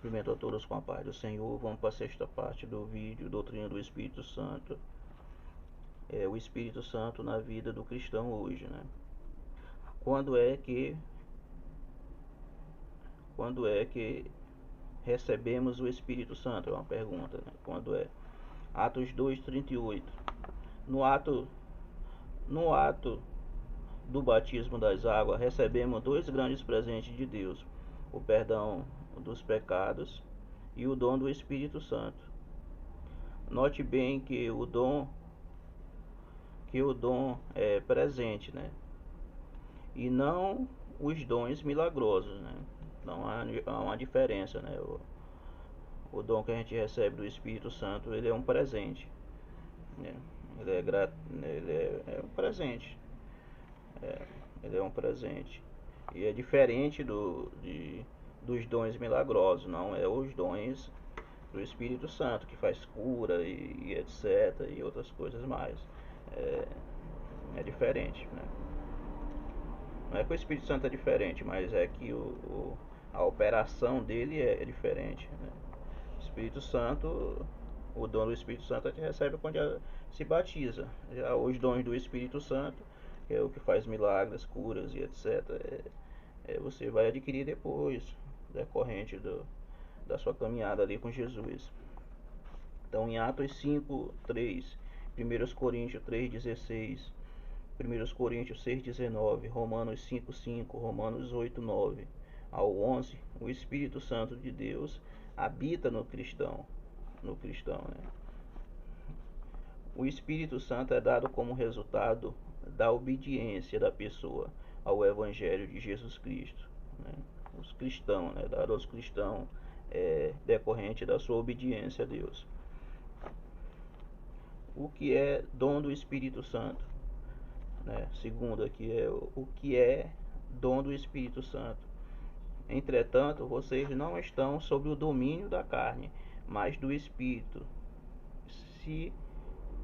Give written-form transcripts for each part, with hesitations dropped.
Cumprimento a todos com a paz do Senhor. Vamos para a sexta parte do vídeo, Doutrina do Espírito Santo. O Espírito Santo na vida do cristão hoje, né? Quando é que recebemos o Espírito Santo? É uma pergunta, né? Quando é? Atos 2:38. No ato do batismo das águas, recebemos dois grandes presentes de Deus: o perdão dos pecados e o dom do Espírito Santo. Note bem que o dom é presente, né? E não os dons milagrosos, né? Não há uma diferença, né? O dom que a gente recebe do Espírito Santo, ele é um presente, né? Ele é um presente. Ele é um presente. E é diferente dos dons milagrosos, não é os dons do Espírito Santo, que faz cura e etc. e outras coisas mais. É diferente, né? Não é que o Espírito Santo é diferente, mas é que a operação dele é diferente, né? O Espírito Santo, o dom do Espírito Santo a gente recebe quando se batiza. Já os dons do Espírito Santo, que é o que faz milagres, curas e etc., você vai adquirir depois, decorrente da sua caminhada ali com Jesus. Então, em Atos 5:3, 1 Coríntios 3:16, 1 Coríntios 6:19, Romanos 5:5, Romanos 8:9 ao 11, o Espírito Santo de Deus habita no cristão, né? O Espírito Santo é dado como resultado da obediência da pessoa ao Evangelho de Jesus Cristo, né? Os cristãos, né? Dado aos cristãos decorrente da sua obediência a Deus. O que é dom do Espírito Santo, né? Segundo aqui o que é dom do Espírito Santo. Entretanto, vocês não estão sob o domínio da carne, mas do Espírito, se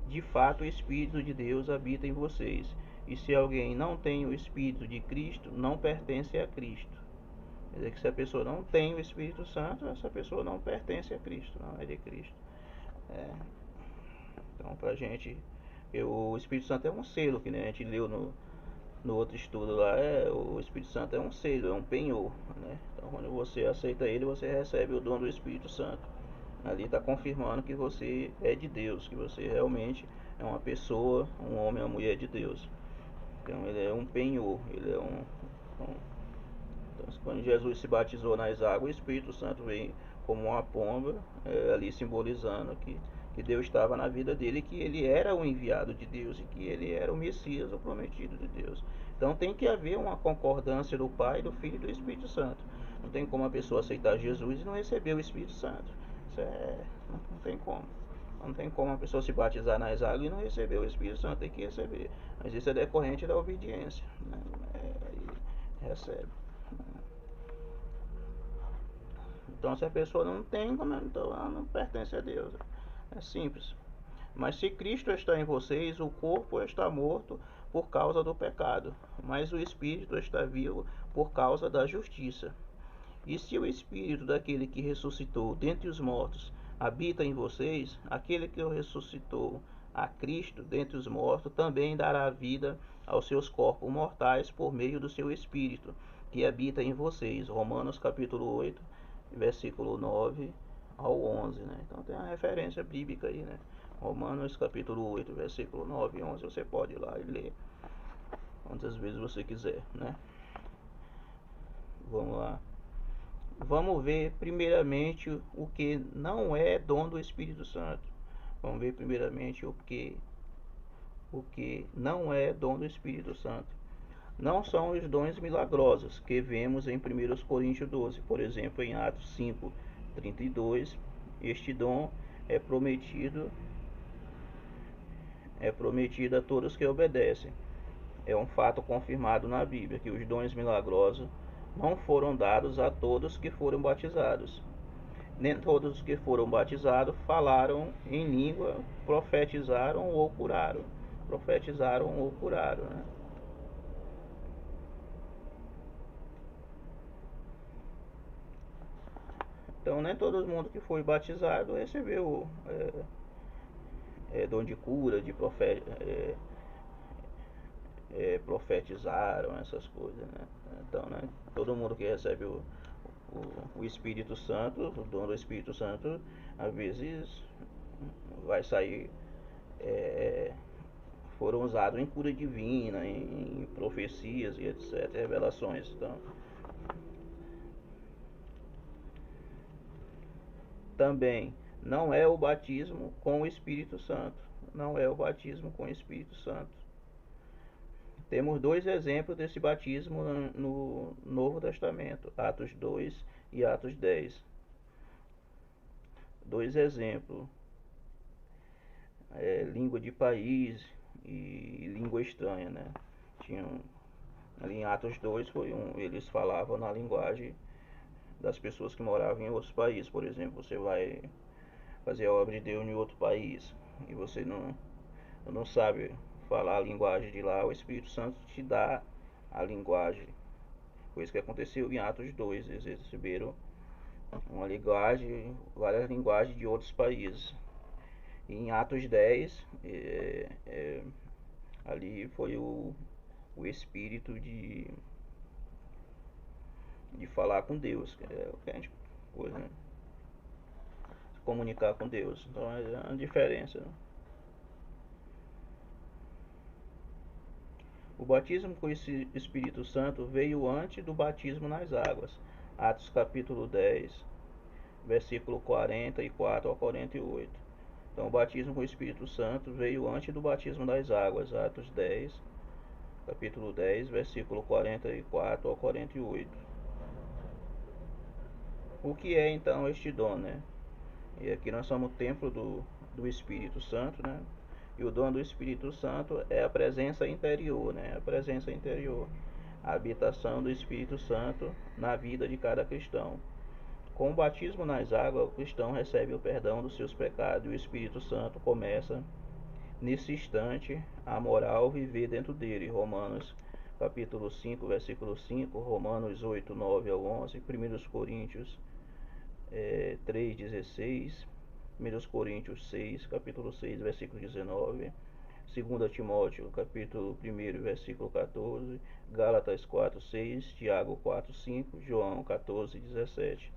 de fato o Espírito de Deus habita em vocês. E se alguém não tem o Espírito de Cristo, não pertence a Cristo. Quer dizer que se a pessoa não tem o Espírito Santo, essa pessoa não pertence a Cristo, não é de Cristo. Então, pra gente, o Espírito Santo é um selo, que nem a gente leu no outro estudo lá, o Espírito Santo é um selo, é um penhor, né? Então, quando você aceita ele, você recebe o dom do Espírito Santo. Ali está confirmando que você é de Deus, que você realmente é uma pessoa, um homem, uma mulher de Deus. Então, ele é um penhor, ele é então, quando Jesus se batizou nas águas, o Espírito Santo veio como uma pomba, ali simbolizando que Deus estava na vida dele, que ele era o enviado de Deus e que ele era o Messias, o prometido de Deus. Então tem que haver uma concordância do Pai, do Filho e do Espírito Santo. Não tem como a pessoa aceitar Jesus e não receber o Espírito Santo. Isso não tem como. Não tem como a pessoa se batizar nas águas e não receber o Espírito Santo, tem que receber. Mas isso é decorrente da obediência, né? Recebe. Então, se a pessoa não tem, então ela não pertence a Deus. É simples. Mas se Cristo está em vocês, o corpo está morto por causa do pecado, mas o espírito está vivo por causa da justiça. E se o espírito daquele que ressuscitou dentre os mortos habita em vocês, aquele que o ressuscitou a Cristo dentre os mortos também dará vida aos seus corpos mortais por meio do seu espírito que habita em vocês. Romanos capítulo 8, versículo 9 ao 11, né? Então tem uma referência bíblica aí, né? Romanos capítulo 8, versículo 9 e 11, você pode ir lá e ler quantas vezes você quiser, né? Vamos lá. Vamos ver primeiramente o que não é dom do Espírito Santo. Vamos ver primeiramente o que não é dom do Espírito Santo. Não são os dons milagrosos que vemos em 1 Coríntios 12, por exemplo, em Atos 5:32, este dom é prometido a todos que obedecem. É um fato confirmado na Bíblia que os dons milagrosos não foram dados a todos que foram batizados. Nem todos que foram batizados falaram em língua, profetizaram ou curaram. Né? Então nem todo mundo que foi batizado recebeu dom de cura, de profetizaram, essas coisas, né? Então, né, todo mundo que recebe o Espírito Santo, o dom do Espírito Santo, às vezes vai sair, foram usados em cura divina, em profecias e etc, revelações. Então, também não é o batismo com o Espírito Santo, não é o batismo com o Espírito Santo. Temos dois exemplos desse batismo no Novo Testamento, Atos 2 e Atos 10. Dois exemplos, língua de país e língua estranha, né? Ali em Atos 2 eles falavam na linguagem das pessoas que moravam em outros países. Por exemplo, você vai fazer a obra de Deus em outro país e você não sabe falar a linguagem de lá, o Espírito Santo te dá a linguagem. Foi isso que aconteceu em Atos 2, eles receberam uma linguagem, várias linguagens de outros países. E em Atos 10, ali foi o espírito de falar com Deus, que é o que a gente coisa, né? Se comunicar com Deus. Então é uma diferença, né? O batismo com esse Espírito Santo veio antes do batismo nas águas. Atos capítulo 10, versículo 44 ao 48. Então o batismo com o Espírito Santo veio antes do batismo das águas. Atos 10, capítulo 10, versículo 44 ao 48. O que é então este dom, né? E aqui nós somos o templo do Espírito Santo, né? E o dom do Espírito Santo é a presença interior, né? A presença interior, a habitação do Espírito Santo na vida de cada cristão. Com o batismo nas águas, o cristão recebe o perdão dos seus pecados e o Espírito Santo começa, nesse instante, a moral viver dentro dele. Romanos capítulo 5, versículo 5, Romanos 8, 9 ao 11, 1 Coríntios 3,16, 1 Coríntios 6, capítulo 6, versículo 19, 2 Timóteo, capítulo 1, versículo 14, Gálatas 4, 6, Tiago 4, 5, João 14, 17.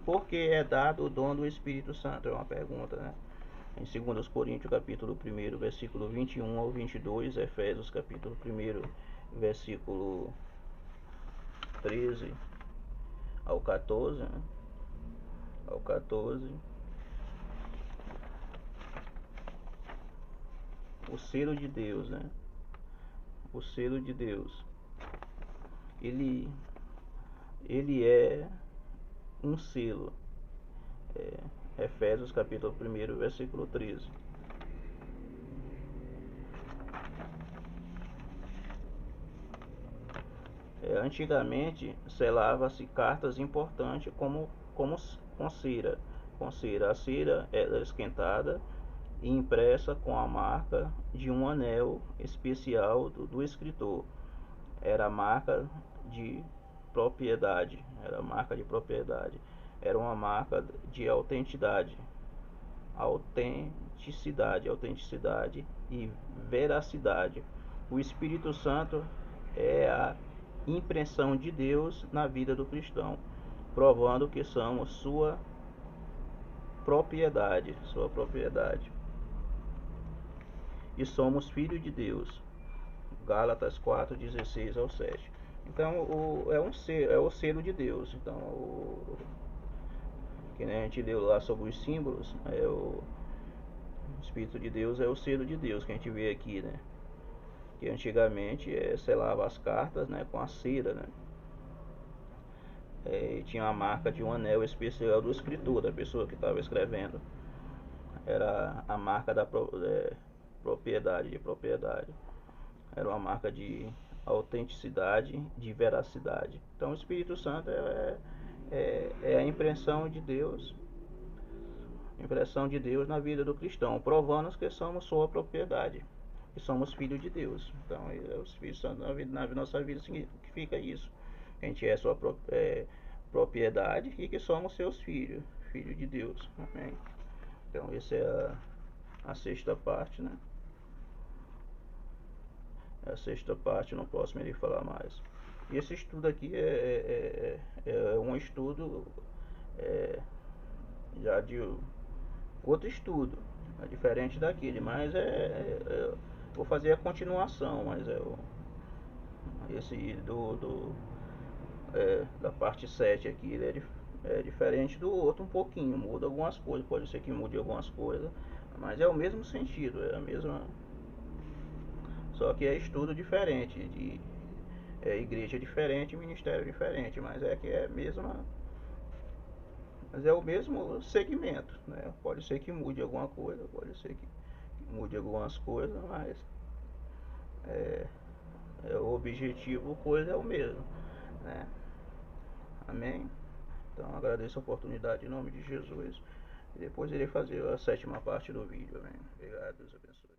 Por que é dado o dom do Espírito Santo? É uma pergunta, né? Em 2 Coríntios, capítulo 1, versículo 21 ao 22, Efésios, capítulo 1, versículo 13 ao 14, né? Ao 14. O selo de Deus, né? O selo de Deus. Ele é um selo. Efésios capítulo 1, versículo 13. Antigamente selava-se cartas importantes como com cera. A cera era esquentada e impressa com a marca de um anel especial do escritor. Era a marca de propriedade. Era uma marca de autenticidade e veracidade. O Espírito Santo é a impressão de Deus na vida do cristão, provando que somos sua propriedade, e somos filhos de Deus. Gálatas 4, 16 ao 7. Então é o selo de Deus. Então que nem a gente leu lá sobre os símbolos, o Espírito de Deus é o selo de Deus que a gente vê aqui, né? Que antigamente selava as cartas, né, com a cera, né? E tinha a marca de um anel especial do escritor, da pessoa que estava escrevendo. Era a marca da propriedade. Era uma marca de autenticidade, de veracidade. Então o Espírito Santo é a impressão de Deus na vida do cristão, provando que somos sua propriedade. que somos filhos de Deus. Então, o Espírito Santo na nossa vida significa isso. A gente é sua propriedade e que somos seus filhos, filhos de Deus. Amém? Então, essa é a sexta parte, né? A sexta parte, no próximo ele falar mais. E esse estudo aqui é um estudo já de outro estudo, é diferente daquele, mas vou fazer a continuação, mas esse da parte 7 aqui, ele é diferente do outro um pouquinho, muda algumas coisas, pode ser que mude algumas coisas, mas é o mesmo sentido, é a mesma, só que é estudo diferente, igreja diferente, ministério diferente, mas é que é a mesma, mas é o mesmo segmento, né? Pode ser que mude alguma coisa, pode ser que mude algumas coisas, mas o objetivo, coisa é o mesmo, né? Amém? Então agradeço a oportunidade em nome de Jesus. E depois irei fazer a sétima parte do vídeo. Amém? Obrigado, Deus abençoe.